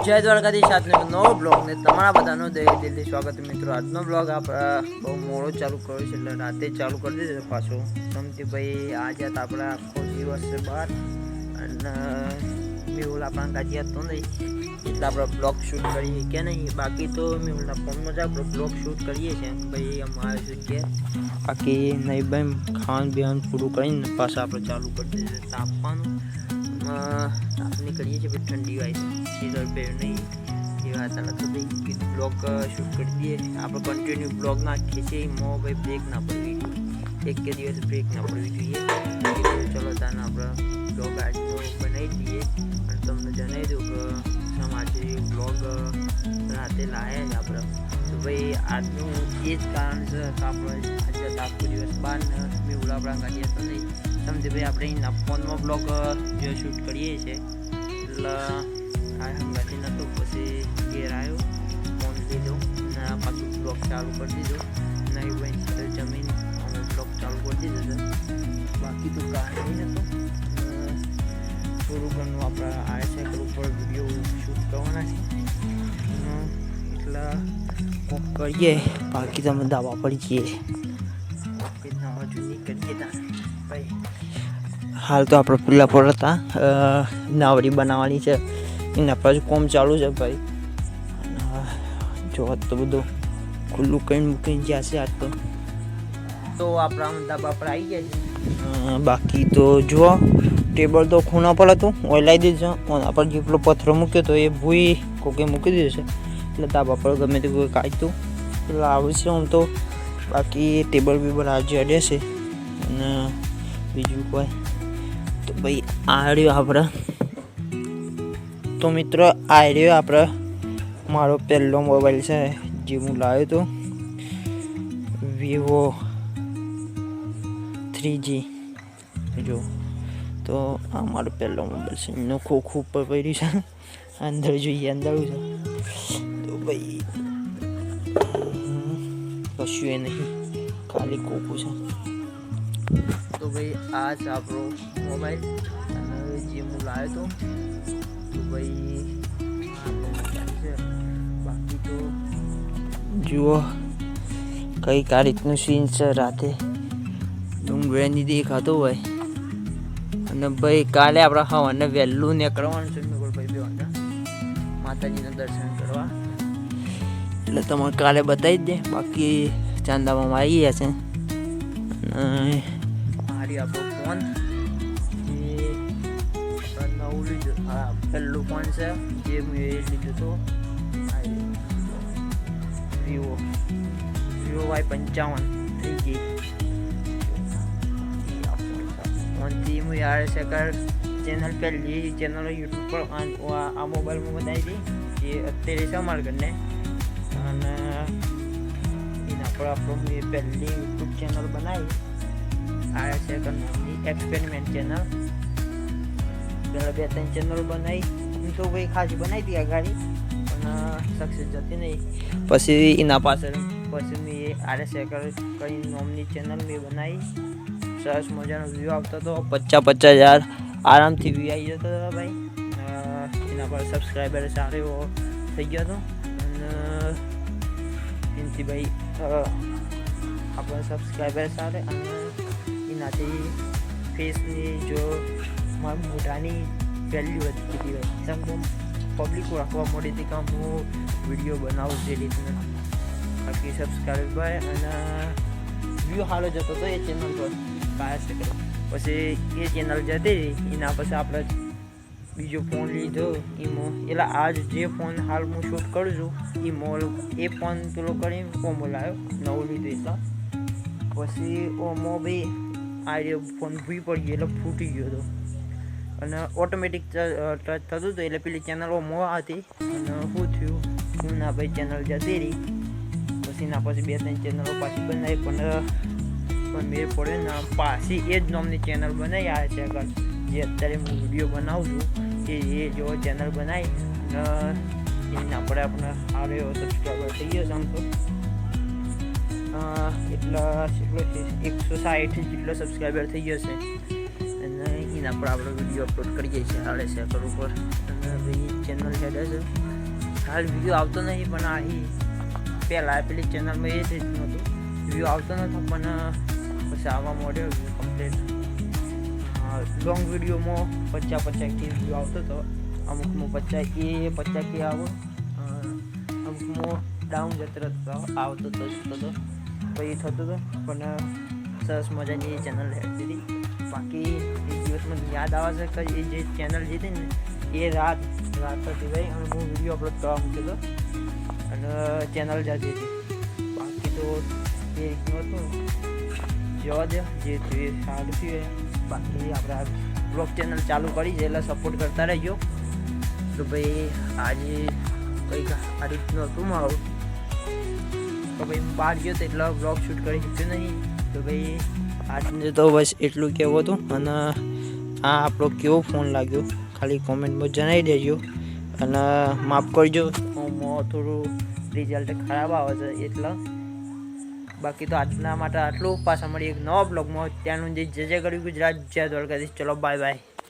જય દ્વારકાધીશ. આજનો નવો બ્લોગ ને તમારા બધાનું દિલથી સ્વાગત મિત્રો. આજનો બ્લોગ આપણે બહુ મોડો ચાલુ કર્યો છે, એટલે રાતે ચાલુ કરી દીધો પાછો. સમથી ભાઈ આજે આપણા આખો દિવસ છે બહાર અને મેહુલ આપણા કાઢી હતો નહીં, એટલે આપણે બ્લોગ શૂટ કરીએ કે નહીં. બાકી તો મેહુલના ફોનમાં જ આપણે બ્લોગ શૂટ કરીએ છીએ. ભાઈ અમારે શું કે બાકી નહીં ભાઈ ખાવાનું બેવાનું પૂરું કરીને પાછા આપણે ચાલુ કરી દીધું તાપવાનું. આપણે કરીએ છીએ ઠંડી વાય સીધો પહેર નહીં એ વાત અલગ હતી. બ્લોગ શૂટ કરી દઈએ આપણે, કન્ટિન્યુ બ્લોગ નાખીએ છીએ. એમાં ભાઈ બ્રેક ના પડવી જોઈએ, એક કે દિવસ બ્રેક ના પડવી જોઈએ. ચલો તાને આપણે બ્લોગ આજનો બનાવી દઈએ અને તમને જણાવી દઉં કે સમાજે બ્લોગ રાતે લાવ્યા જ આપણે. તો ભાઈ આજનું એ જ કારણ છે કે આપણે આજે આખો દિવસ બહાર મેં ઉલાપડા કાઢ્યા તો નહીં. સમજે ભાઈ આપણે એના ફોનમાં બ્લોગ જે શૂટ કરીએ છીએ, એટલે આ હંગાથી નહોતો. પછી ઘેર આવ્યો, ફોન લીધો અને પાછું બ્લોગ ચાલુ કરી દીધો. નહીં ભાઈ જમીન અમે બ્લોગ ચાલુ કરી દીધો છે. બાકી તો કાંઈ નહોતું. થોડું ઘણું આપણે આ સાયકલ ઉપર વિડીયો શૂટ કરવાના છે, એટલે કોક કરીએ. બાકી તમે દાવા પડી જઈએ જૂની કરીએ ભાઈ. હાલ તો આપણે પેલા પર હતા નાવડી બનાવવાની છે, એના પાછું કોમ ચાલુ છે ભાઈ. જો તો બધું ખુલ્લું કરીને મૂકીને ગયા છે આજ તો આપણા ધાબા પર આવી ગયા છે. બાકી તો જુઓ ટેબલ તો ખૂણા પર હતું, ઓલાઈ દીધું છે. ઓના પર જે પેલો પથ્થર મૂક્યો તો એ ભૂઈ કોકે મૂકી દીધું છે, એટલે ધાબા પર ગમે તે કોઈ કાઢતું એટલે આવું છે આમ તો. બાકી ટેબલ બીબલ આજે અડે છે અને બીજું કોઈ તો ભાઈ આ રહ્યો આપણે. તો મિત્રો આ રહ્યો આપણે મારો પહેલો મોબાઈલ છે જે હું લાવ્યો હતો, વિવો 3G. જો તો આ મારો પહેલો મોબાઈલ છે, એનો ખોખું ઉપર પડ્યું છે. અંદર જોઈએ અંદર છે તો ભાઈ કશું એ નહીં, ખાલી ખોખું છે. તો ભાઈ આ છે આપણો મોબાઈલ અને જે હું લાવ્યો હતો. તો ભાઈ આપણો મોબાઈલ છે. બાકી તો જુઓ કંઈક આ રીતનું સીન છે. રાતે ડુંગળીની દેખાતો હોય અને ભાઈ કાલે આપણે હવાને વહેલું નીકળવાનું છે ભાઈ બેવાના માતાજીના દર્શન કરવા, એટલે તમારે કાલે બતાવી જ દે. બાકી ચાંદામાં આવી ગયા છે. અને મારી આપણો ફોન જે નવું લીધું, હા પહેલું ફોન છે જે મેં લીધું હતો વિવો Y55 થઈ ગઈ ફોનથી. હું યાર સેકર ચેનલ પહેલી ચેનલ યુટ્યુબ પર આ મોબાઈલમાં બનાવી હતી, જે અત્યારે છે અમારા ઘરને. અને એના પર આપણો મેં પહેલી યુટ્યુબ ચેનલ બનાવી આ સેકર નામની એક્સપેરિમેન્ટ ચેનલ. પહેલાં 2-3 ચેનલ બનાવી, હું તો ભાઈ ખાસી બનાવી હતી આ ગાડી પણ સક્સેસ જતી નહીં. પછી એના પાછળ પછી મેં આર સેકર કઈ નામની ચેનલ મેં બનાવી. સરસ મજાનો વ્યૂ આવતો હતો, 50,000 આરામથી વ્યૂ આવી જતો હતો ભાઈ. એના પર સબસ્ક્રાઈબર સારો એવો થઈ ગયો હતો અને એનાથી ભાઈ આપણા સબસ્ક્રાઈબર સારા અને એનાથી ફેસની જો મારા મોઢાની વેલ્યુ વધી હતી ભાઈ. એકદમ પબ્લિક રાખવા મળી હતી કે હું વિડીયો બનાવું જે રીતના. બાકી સબસ્ક્રાઈબર અને વ્યૂ સારો જતો હતો એ ચેનલ પર કાયા છે. પછી એ ચેનલ જતી રહી, એના પછી આપણે બીજો ફોન લીધો એમાં. એટલે આજ જે ફોન હાલ હું શૂટ કરું છું એમાં એ ફોન પેલો કરીને કોમો લાવ્યો નવો લીધો. એટલે પછી ઓમાં ભાઈ આ ફોન ભૂઈ પડી ગયો એટલે ફૂટી ગયો હતો અને ઓટોમેટિક ટચ થતું હતું. એટલે પેલી ચેનલ ઓમાં હતી અને શું થયું હું ના ભાઈ ચેનલ જતી રહી. પછી એના પછી 2-3 ચેનલો પાછી બનાવી પણ મેળ પડે ને પાછી એ જ નામની ચેનલ બનાવી આવે છે આગળ જે અત્યારે હું વિડીયો બનાવું છું એ જો ચેનલ બનાવી અને એના પર આપણે સારો એવો સબસ્ક્રાઈબર થઈ ગયો છે આમ તો. એટલા 160 જેટલો સબસ્ક્રાઈબર થઈ ગયો છે અને એના પર આપણે વિડીયો અપલોડ કરીએ છીએ હાલે છે ઉપર. અને ભાઈ ચેનલ હેડ છે હાલ વિડીયો આવતો નહીં, પણ અહીં પહેલાં પેલી ચેનલમાં એ જ નહોતું, વ્યૂ આવતો નહોતો, પણ પછી આવવા માંડ્યો કમ્પ્લીટ. લોંગ વિડીયોમાં 50-50 વ્યૂ આવતો હતો, અમુકમાં 50K આવો, અમુકમાં ડાઉન જતો આવતો હતો પછી થતું હતું. પણ સરસ મજાની ચેનલ હેડતી હતી. બાકી એક દિવસ મને યાદ આવે છે કે એ જે ચેનલ જે હતી ને એ રાત હતી ભાઈ, અને હું વિડીયો અપલોડ કરવા મૂક્યો હતો અને ચેનલ જતી હતી. બાકી તો એ રીતનું હતું, જવા દે જે થયું સારું થયું. બાકી આપણે આ બ્લોગ ચેનલ ચાલુ કરી છે એટલે સપોર્ટ કરતા રહેજો. તો ભાઈ આજે કંઈક આ રીતનું હતું મારું, તો ભાઈ બહાર ગયો તો એટલે બ્લોગ શૂટ કરી શક્યો નહીં. તો ભાઈ આજને તો બસ એટલું કહેવું હતું. અને આ આપણો કેવો ફોન લાગ્યો ખાલી કોમેન્ટમાં જણાવી દેજો, અને માફ કરજો થોડું રિઝલ્ટ ખરાબ આવે છે એટલે. બાકી તો આજના માટે આટલું. પાછા મળી એક નવા બ્લોગમાં. ત્યાંનું જે કર્યું ગુજરાત જય દ્વારકાધીશ. ચલો બાય બાય.